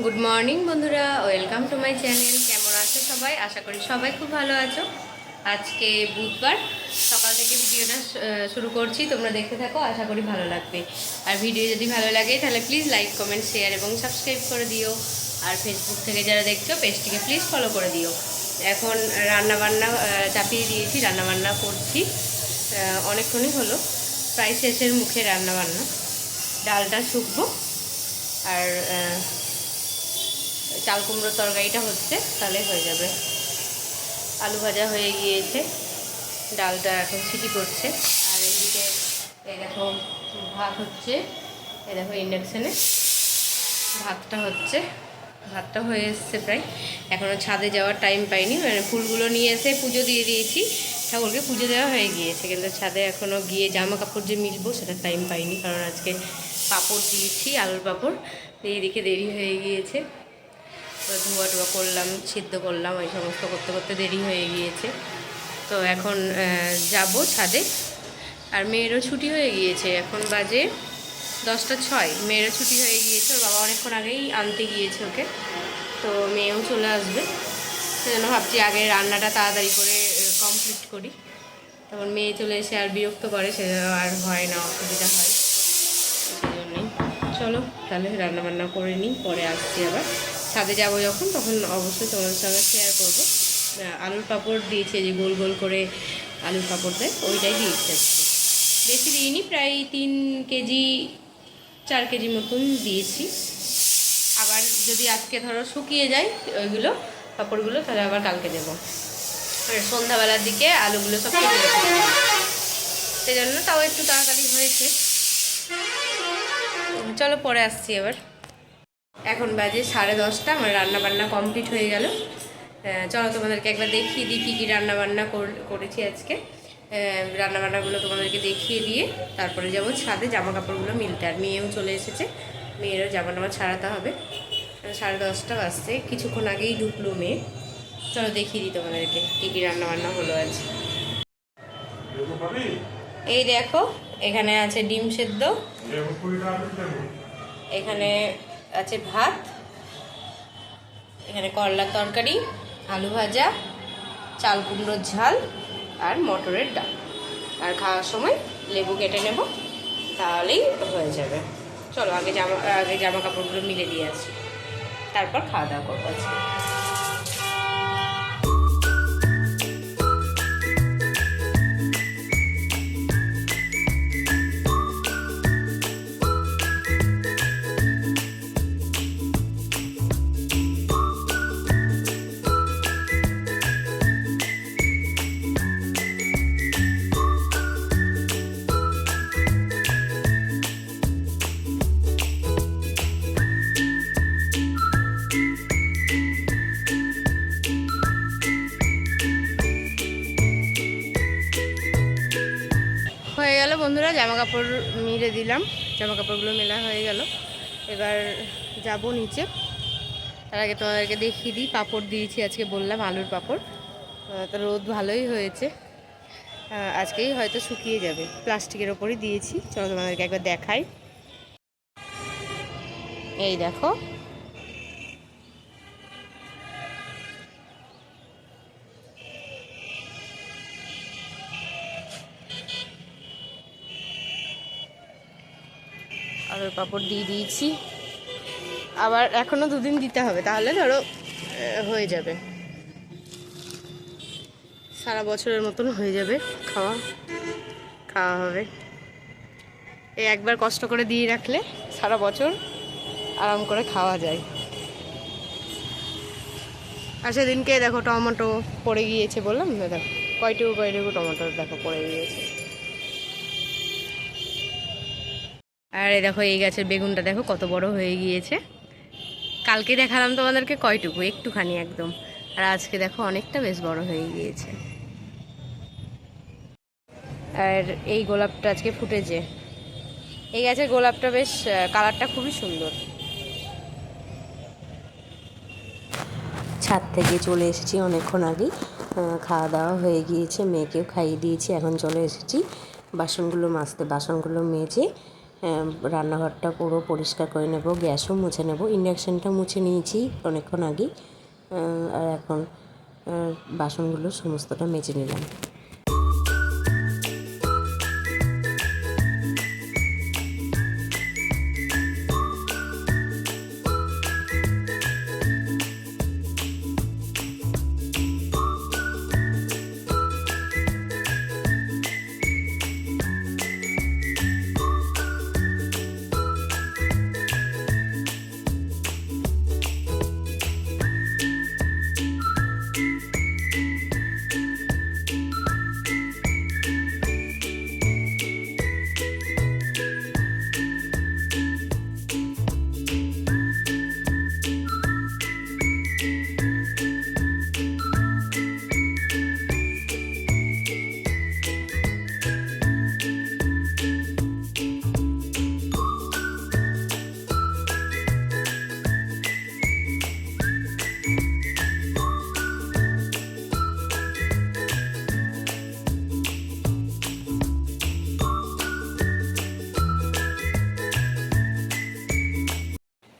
Good morning বন্ধুরা, welcome to my channel. কেমন আছো সবাই? আশা করি সবাই খুব ভালো আছো। আজকে বুধবার সকাল থেকে ভিডিওটা শুরু করছি, তোমরা দেখতে থাকো, আশা করি ভালো লাগবে। আর ভিডিও যদি ভালো লাগে তাহলে প্লিজ লাইক, কমেন্ট, শেয়ার এবং সাবস্ক্রাইব করে দিও। আর ফেসবুক থেকে যারা দেখছো পেজটিকে প্লিজ ফলো করে দিও। এখন রান্নাবান্না চাপিয়ে দিয়েছি, রান্নাবান্না করছি। অনেকক্ষণই হলো, প্রায় শেষের মুখে রান্নাবান্না। ডালটা শুকবো আর চাল কুমড়োর তরকারিটা হচ্ছে, তাহলে হয়ে যাবে। আলু ভাজা হয়ে গিয়েছে, ডালটা এখন সিটি করছে। আর এইদিকে এই দেখো ভাত হচ্ছে, এই দেখো ইন্ডাকশানে ভাতটা হচ্ছে। ভাতটা হয়ে এসছে প্রায়, এখনও ছাদে যাওয়ার টাইম পাইনি। মানে ফুলগুলো নিয়ে এসে পুজো দিয়ে দিয়েছি, ঠাকুরকে পুজো দেওয়া হয়ে গিয়েছে, কিন্তু ছাদে এখনও গিয়ে জামা কাপড় যে মিলবো সেটা টাইম পাইনি, কারণ আজকে পাঁপড় দিয়েছি, আলুর পাঁপড়। এইদিকে দেরি হয়ে গিয়েছে, ধোয়া টোয়া করলাম, সিদ্ধ করলাম, ওই সমস্ত করতে করতে দেরি হয়ে গিয়েছে। তো এখন যাব ছাদে। আর মেয়েরও ছুটি হয়ে গিয়েছে, এখন বাজে 10টা 6। মেয়েরও ছুটি হয়ে গিয়েছে, ওর বাবা অনেকক্ষণ আগেই আনতে গিয়েছে ওকে। তো মেয়েও চলে আসবে, সেজন্য ভাবছি আগে রান্নাটা তাড়াতাড়ি করে কমপ্লিট করি, তখন মেয়ে চলে এসে আর বিরক্ত করে, সে আর হয় না, অসুবিধা হয়। সেই জন্যই চলো তাহলে রান্নাবান্না করে নিই, পরে আসছি আবার। ছাদে যাব যখন, তখন অবশ্যই তোমাদের সঙ্গে শেয়ার করবো। আলুর পাঁপড় দিয়েছে, যে গোল গোল করে আলুর পাঁপড় দেয়, ওইটাই দিয়েছে আজকে। বেশি দিইনি, প্রায় 3 কেজি 4 কেজি মতন দিয়েছি। আবার যদি আজকে ধরো শুকিয়ে যায় ওইগুলো পাঁপড়গুলো, তাহলে আবার কালকে দেবো। আর সন্ধ্যাবেলার দিকে আলুগুলো সব কেটে রেখেছি, সেই জন্য তাও একটু তাড়াতাড়ি হয়েছে। চলো পরে আসছি আবার। এখন বাজে 10:30, আমার রান্নাবান্না কমপ্লিট হয়ে গেল। চলো তোমাদেরকে একবার দেখিয়ে দিই কী কী রান্নাবান্না করেছি আজকে। রান্নাবান্নাগুলো তোমাদেরকে দেখিয়ে দিয়ে তারপরে যাবো ছাদে জামা কাপড়গুলো মিলতে। আর মেয়েও চলে এসেছে, মেয়েরও জামা টামা ছাড়াতে হবে। 10:30 বাজছে, কিছুক্ষণ আগেই ঢুকলো মেয়ে। চলো দেখিয়ে দিই তোমাদেরকে কী কী রান্নাবান্না হলো আজ। এই দেখো, এখানে আছে ডিম সেদ্ধ, এখানে আছে ভাত, এখানে করলার তরকারি, আলু ভাজা, চাল কুমড়োর ঝাল আর মটরের ডাল। আর খাওয়ার সময় লেবু কেটে নেব, তাহলেই হয়ে যাবে। চলো আগে জামা কাপড়গুলো মিলে দিয়ে আসি, তারপর খাওয়া দাওয়া করবো আজকে। হয়ে গেল বন্ধুরা, জামা কাপড় মিলে দিলাম, জামা কাপড়গুলো মেলা হয়ে গেল। এবার যাব নিচে। তার আগে তোমাদেরকে দেখিয়ে দিই, পাঁপড় দিয়েছি আজকে, বললাম আলুর পাঁপড়। তো রোদ ভালোই হয়েছে, আজকেই হয়তো শুকিয়ে যাবে। প্লাস্টিকের ওপরই দিয়েছি, চলো তোমাদেরকে একবার দেখাই। এই দেখো, আলুর পাঁপড় দিয়ে দিয়েছি। আবার এখনও 2 দিন দিতে হবে, তাহলে ধরো হয়ে যাবে, সারা বছরের মতন হয়ে যাবে, খাওয়া হবে। এই একবার কষ্ট করে দিয়ে রাখলে সারা বছর আরাম করে খাওয়া যায়। আর সেদিনকে দেখো টমেটো পড়ে গিয়েছে, বললাম না, দেখো কয়টুকু টমেটো দেখো পড়ে গিয়েছে। আর এই দেখো এই গাছের বেগুনটা দেখো কত বড় হয়ে গিয়েছে। কালকে দেখালাম তোমাদেরকে কয়টুকু, একটুখানি একদম, আর আজকে দেখো অনেকটা বেশ বড় হয়ে গিয়েছে। আর এই গোলাপটা আজকে ফুটেছে, এই গাছের গোলাপটা বেশ কালারটা খুবই সুন্দর। ছাদ থেকে চলে এসেছি অনেকক্ষণ আগেই, খাওয়া দাওয়া হয়ে গিয়েছে, মেয়েকেও খাইয়ে দিয়েছি। এখন চলে এসেছি বাসনগুলো মাজতে, বাসনগুলো মেজে রান্নাঘরটা পুরো পরিষ্কার করে নেব, গ্যাসও মুছে নেব। ইন্ডাকশানটা মুছে নিয়েছি অনেকক্ষণ আগেই, আর এখন বাসনগুলো সমস্তটা মেজে নিলাম।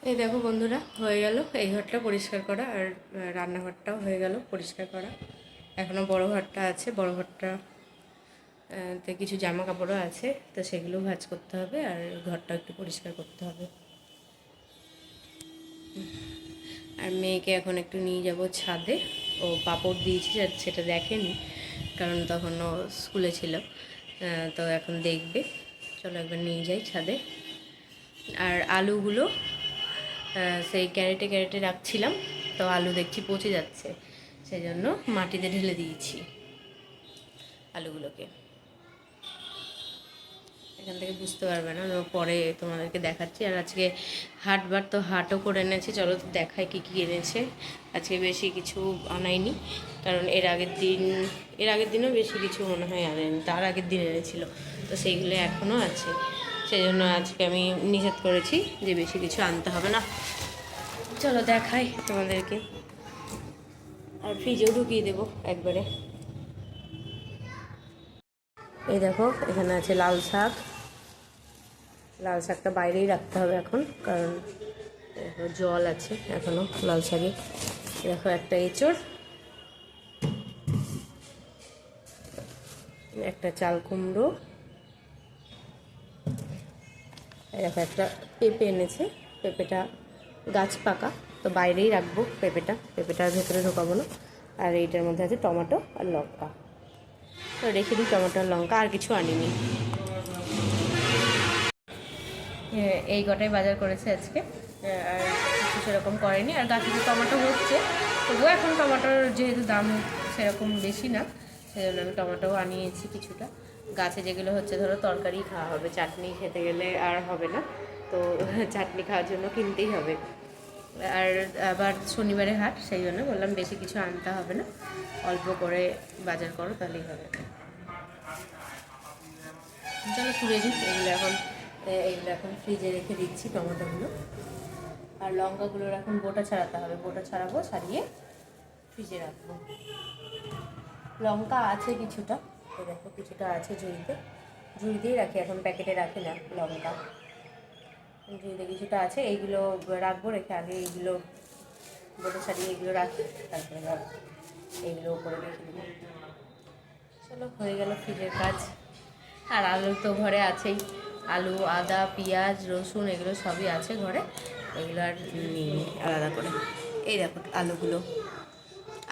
এই দেখো বন্ধুরা, হয়ে গেল এই ঘরটা পরিষ্কার করা, আর রান্নাঘরটাও হয়ে গেল পরিষ্কার করা। এখনও বড় ঘরটা আছে, বড় ঘরটা তে কিছু জামা কাপড়ও আছে, তো সেগুলো ভাঁজ করতে হবে, আর ঘরটা একটু পরিষ্কার করতে হবে। আর মেয়েকে এখন একটু নিয়ে যাব ছাদে। ও পাপড় দিয়েছি, সেটা দেখেনি কারণ তখন ও স্কুলে ছিল, তো এখন দেখবে। চলো একবার নিয়ে যাই ছাদে। আর আলুগুলো সেই ক্যারেটে রাখছিলাম, তো আলু দেখছি পচে যাচ্ছে, সেই জন্য মাটিতে ঢেলে দিয়েছি আলুগুলোকে। এখান থেকে বুঝতে পারবে না, পরে তোমাদেরকে দেখাচ্ছি। আর আজকে হাটবার, তো হাটও করে এনেছি, চলো দেখাই কী কী এনেছে। আজকে বেশি কিছু আনাইনি, কারণ এর আগের দিনও বেশি কিছু মনে হয় আনেনি, তার আগের দিন এনেছিল, তো সেইগুলো এখনও আছে। সেই জন্য আজকে আমি নিষেধ করেছি যে বেশি কিছু আনতে হবে না। চলো দেখাই তোমাদেরকে। আর ফ্রিজেও ঢুকিয়ে দেবো একবারে। এই দেখো, এখানে আছে লাল শাক। লাল শাকটা বাইরেই রাখতে হবে এখন, কারণ জল আছে এখনও লাল শাকে। দেখো একটা এঁচড়, একটা চাল কুমড়ো, দেখো একটা পেঁপে এনেছে। পেঁপেটা গাছ পাকা, তো বাইরেই রাখবো পেঁপেটা ভেতরে ঢোকাবো না। আর এইটার মধ্যে আছে টমেটো আর লঙ্কা, তো রেখে দিই টমেটো আর লঙ্কা, আর কিছু আনিনি। এই কটাই বাজার করেছে আজকে, আর কিছু সেরকম করেনি। আর গাছে তো টমেটো হচ্ছে, তবুও এখন টমেটোর যেহেতু দাম সেরকম বেশি না, সেই জন্য আমি টমেটোও আনিয়েছি কিছুটা। গাছে যেগুলো হচ্ছে ধরো তরকারি খাওয়া হবে, চাটনি খেতে গেলে আর হবে না, তো চাটনি খাওয়ার জন্য কিনতেই হবে। আর আবার শনিবারে হাট, সেই জন্য বললাম বেশি কিছু আনতে হবে না, অল্প করে বাজার করো তাহলেই হবে। চলো তুলে দিই এইগুলো এখন ফ্রিজে রেখে দিচ্ছি টমেটোগুলো। আর লঙ্কাগুলোর এখন বোটা ছাড়াতে হবে, বোটা ছাড়াবো, ছাড়িয়ে ফ্রিজে রাখবো। লঙ্কা আছে কিছুটা, এই দেখো কিছুটা আছে ঝুড়িতেই রাখি এখন, প্যাকেটে রাখি না লঙ্কা। ঝুড়িতে কিছুটা আছে, এইগুলো রাখবো, রেখে আগে এইগুলো বোটা ছাড়িয়ে এইগুলো রাখি, তারপরে এইগুলো উপরে রেখে দিই। চলো হয়ে গেল ফ্রিজের কাজ। আর আলু তো ঘরে আছেই, আলু, আদা, পেঁয়াজ, রসুন এগুলো সবই আছে ঘরে, এগুলো আর নিই আলাদা করে। এই দেখো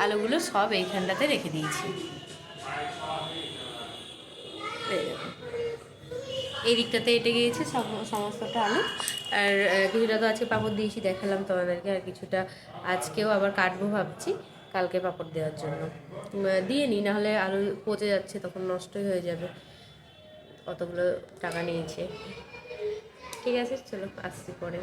আলুগুলো সব এইখানটাতে রেখে দিয়েছি। এই দিকটাতে এঁটে গিয়েছে সমস্তটা আলু। আর কিছুটা তো আজকে পাঁপড় দিয়েছি, দেখালাম তোমাদেরকে। আর কিছুটা আজকেও আবার কাটবো ভাবছি, কালকে পাঁপড় দেওয়ার জন্য। দিয়ে নিই, নাহলে আলু পচে যাচ্ছে, তখন নষ্টই হয়ে যাবে। কতগুলো টাকা নিয়েছে। ঠিক আছে, চলো আসছি পরে।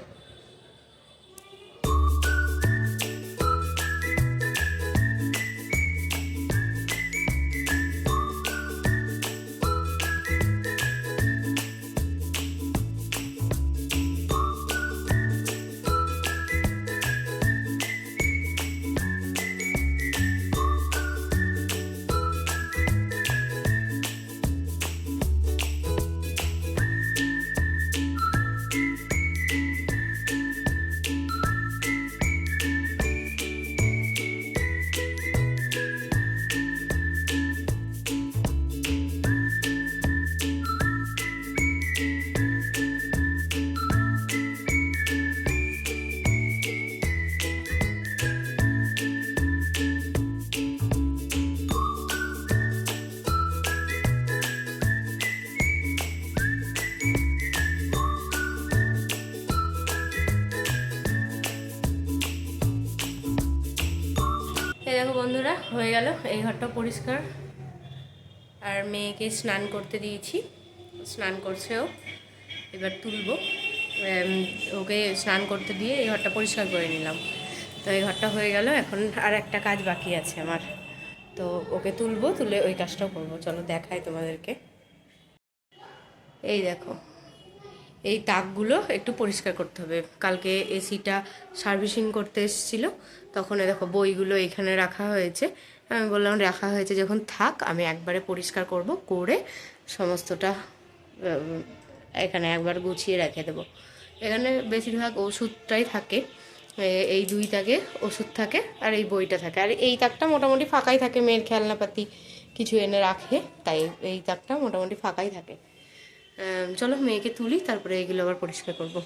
বন্ধুরা, হয়ে গেল এই ঘরটা পরিষ্কার। আর মেয়েকে স্নান করতে দিয়েছি, স্নান করছেও, এবার তুলবো। ওকে স্নান করতে দিয়ে এই ঘরটা পরিষ্কার করে নিলাম। তো এই ঘরটা হয়ে গেল, এখন আর একটা কাজ বাকি আছে আমার। তো ওকে তুলবো, তুলে ওই কাজটাও করবো। চলো দেখাই তোমাদেরকে। এই দেখো, এই তাকগুলো একটু পরিষ্কার করতে হবে। কালকে এসিটা সার্ভিসিং করতে এসেছিলো, তখন দেখো বইগুলো এখানে রাখা হয়েছে। আমি বললাম রাখা হয়েছে যখন থাক, আমি একবারে পরিষ্কার করব, করে সমস্তটা এখানে একবার গুছিয়ে রেখে দেবো। এখানে বেশিরভাগ ওষুধটাই থাকে, এই দুই তাকে ওষুধ থাকে আর এই বইটা থাকে। আর এই তাকটা মোটামুটি ফাঁকাই থাকে, মেয়ের খেলনাপাতি কিছু এনে রাখে, তাই এই তাকটা মোটামুটি ফাঁকাই থাকে। চলো মেয়েকে তুলি, তারপরে এগুলো আবার পরিষ্কার করব।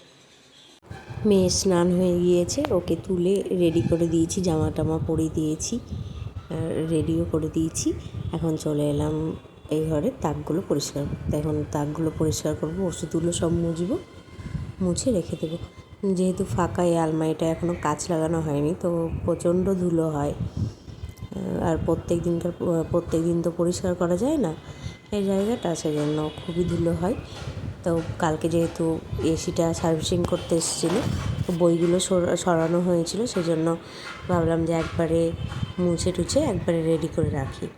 মেয়ে স্নান হয়ে গিয়েছে, ওকে তুলে রেডি করে দিয়েছি, জামা টামা পরিয়ে দিয়েছি, রেডিও করে দিয়েছি। এখন চলে এলাম এই ঘরে তাকগুলো পরিষ্কার করতে। এখন তাকগুলো পরিষ্কার করবো, ওষুধগুলো সব মুছবো, মুছে রেখে দেবো। যেহেতু ফাঁকা এই আলমারিটা এখনও কাঁচ লাগানো হয়নি, তো প্রচণ্ড ধুলো হয়। আর প্রত্যেক দিন তো পরিষ্কার করা যায় না এই জায়গাটা, সেজন্য খুবই ধুলো হয়। তো কালকে যেহেতু এসিটা সার্ভিসিং করতে এসেছিলো, তো বইগুলো সরানো হয়েছিল, সেজন্য ভাবলাম যে একবারে মুছে টুছে একবারে রেডি করে রাখি।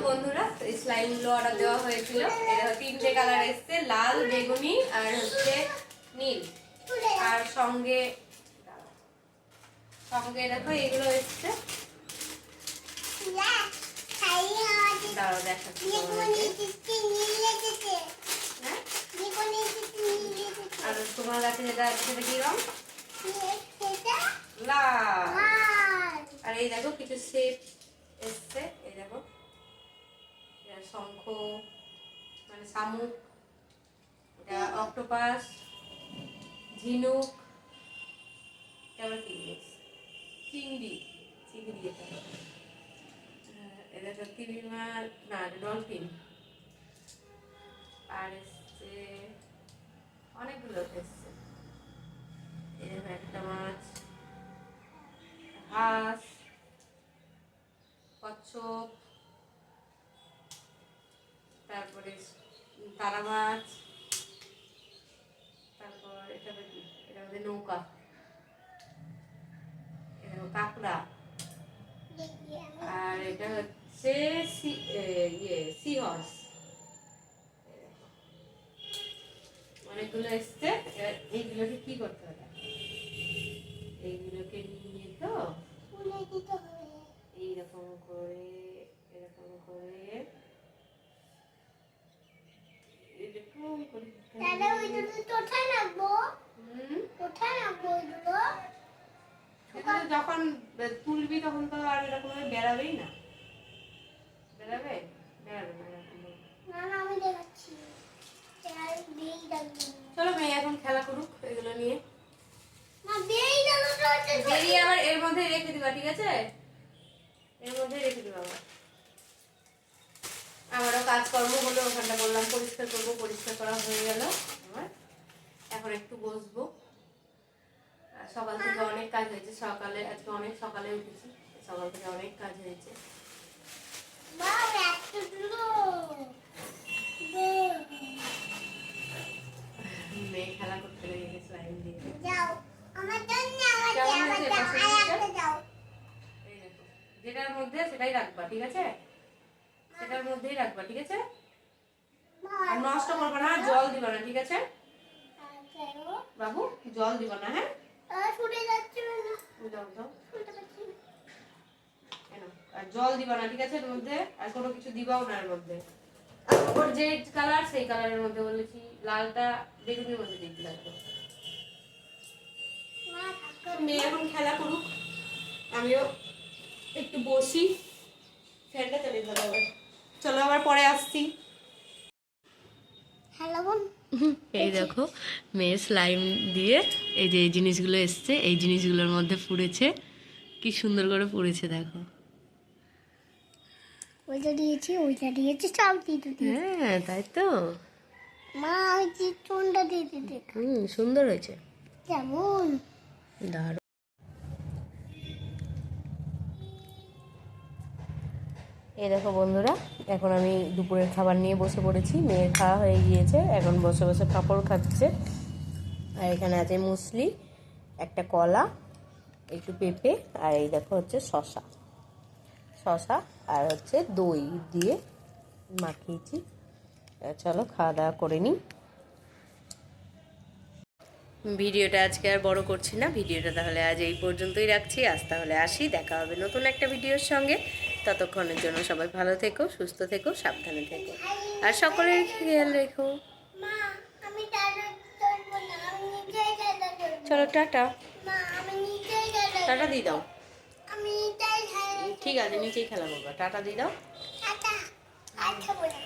বন্ধুরা, স্লাইমগুলো অর্ডার দেওয়া হয়েছিল। এটা 3টে কালার এসছে, লাল, বেগুনি আর হচ্ছে নীল। আর সঙ্গে দেখো এগুলো এসছে, দাঁড়াও দেখাচ্ছি। আর তোমার কাছে যেটা আছে সেটা কি রং? লাল। আর এই দেখো কিছু শেপ এসছে, এই দেখো শঙ্খ, মানে শামুক, এটা অক্টোপাস, ঝিনুক, আবার কি চিংড়ি, এটা এটা তিমিমা না ডলফিন। আর এসছে অনেকগুলো এসছে, এরকম একটা মাছ, হাঁস, কচ্ছপ, তারপরে তারা মাছ, তারপর এটা আমাদের নৌকা, এটা কাঁকড়া, আর এটা হচ্ছে সি হর্স। অনেকগুলো এসছে। এইগুলোকে কি করতে হবে? এইগুলোকে নিয়ে তো এইরকম করে কিন্তু যখন তুলবি তখন তো আর এরকম ভাবে বেরাবেই না। বেরাবে বেরাবে না এরকম ভাবে। না না আমি দেখাচ্ছি চলো মেয়ে এখন খেলা করুক এগুলো নিয়ে। না বেই গেল তো হচ্ছে বেরিয়ে আবার এর মধ্যে রেখে দিবা, ঠিক আছে? এর মধ্যে রেখে দিবা আবার। আমারও কাজকর্ম হলো, ওখানটা বললাম পরিষ্কার করবো, পরিষ্কার করা হয়ে গেল আমার। এখন একটু বসবো। আর সকাল থেকে অনেক কাজ হয়েছে, সকালে আজকে অনেক সকালে উঠেছি, সকাল থেকে অনেক কাজ হয়েছে। মা একটু দুলো মেয়ে খেলা করতে লেগে গেছে লাইন দিয়ে। যাও আমার জন্য আমার কেমন আমার হয়েছে? যাও পছন্দ হয়েছে? আরেকটা যাও এই দেখো, যেটার মধ্যে সেটাই রাখবা, ঠিক আছে? সেটার মধ্যেই রাখবা, ঠিক আছে? মা আর নষ্ট করবা না, জল দিবা না, ঠিক আছে আচ্ছা বাবু? জল দিবা না, হ্যাঁ? ছুটে যাচ্ছে না দাও দাও। ছুটতে পারছি না এনো। আর জল দিবা না, ঠিক আছে? এর মধ্যে আর কোনো কিছু দিবাও না এর মধ্যে। ওর যে কালার সেই কালারের মধ্যে বলেছি, লালটা বেগুনের মধ্যে দিতে লাগবে। মা থাকো মেয়ে এখন খেলা করুক, আমিও একটু বসি। ফ্যানটা চালিয়ে দিতে হবে। চলো আবার পরে আসছি। হ্যালো বোন এই দেখো মেয়ে স্লাইম দিয়ে এই যে এই জিনিসগুলো এসছে, এই জিনিসগুলোর মধ্যে পুড়েছে। কি সুন্দর করে পুড়েছে দেখো। ওইটা দিয়েছি সব দিয়ে দিয়েছি হ্যাঁ তাই তো। মা ওই চিত্রটা দিয়ে দিতে সুন্দর হয়েছে। কেমন দারুণ। এই দেখো বন্ধুরা, এখন আমি দুপুরের খাবার নিয়ে বসে পড়েছি। মেয়ের খাওয়া হয়ে গিয়েছে, এখন বসে বসে পাঁপড় খাচ্ছে। আর এখানে আছে মুসলি, একটা কলা, একটু পেঁপে, আর এই দেখো হচ্ছে শশা আর হচ্ছে দই দিয়ে মাখিয়েছি। চলো খাওয়া দাওয়া করে নিই। ভিডিওটা আজকে আর বড় করছি না, ভিডিওটা তাহলে আজ এই পর্যন্তই রাখছি। আজ তাহলে আসি, দেখা হবে নতুন একটা ভিডিওর সঙ্গে। ততক্ষণের জন্য সবাই ভালো থেকো, সুস্থ থেকো, সাবধানে থেকো, আর সকলের খেয়াল রেখো। মা আমি টাটা চলবো না আমি নিজেই টাটা চলবো চলো টাটা। মা আমি নিজেই টাটা টাটা দিয়ে দাও। আমি নিজেই টাটা ঠিক আছে, নিচেই খেলা করবা। টাটা দিয়ে দাও। টাটা আচ্ছা বলে